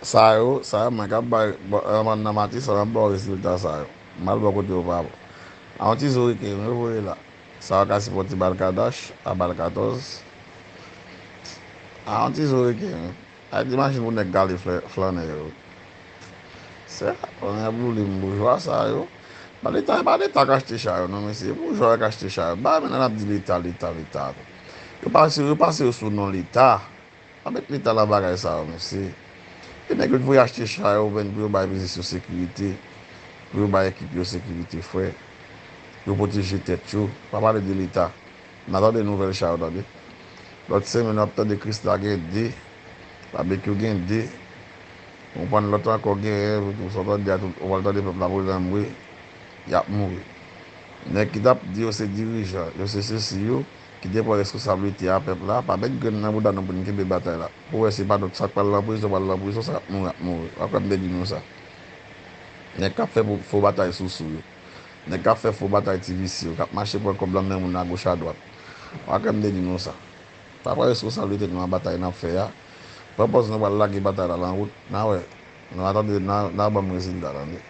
Sayo mwen kap bay man nan mati sa nan bo resulta sayo. Mal bo kote yo pa bo. An ti zo rike mwen vwe la. Sayo ka sipoti Balkadash a Balkatoz. An ti zo rike mwen. A di machin pou nek gali flan e yo. Se, on e blou li mboujwa sayo. Ba de ta kaste chayo non men se. Boujwa e kaste chayo. Ba men an ap di lita. Yo pase yo sou non lita. A met lita la bagay sayo men se. E nek yo vwe achete chayo ven pou yo bay vizis yo sekirite. Pou yo bay ekip yo sekirite fwe. Yo poteje tet yo. Pa pale de lita. Natan de nouvel chayo dade. Lot semen ap tan de Krista gen de. Babek yo gen de. On pan lot an ko gen. On val tan de pepla pou jan mwe. Yap mwe. Nek ki tap di yo se dirijan. Yo se si yo. Ki depo responsabilite a pepla. Pa bet gen nan moudan nan pou nike be batay la. Pou we se pa dot sak pal la pou so sa mwe. Akam de di nou sa. Nek kap fe fo batay sou yo. Nek kap fe fo batay TVC yo. Kap mache pou kom blan men moun na gosha dwat. Akam de di nou sa. Pa pa responsabilite nou an batay nan fe ya. Propos nou wala lage batay la lan wout. Na we. Nou atande nan bam rezil da lan de.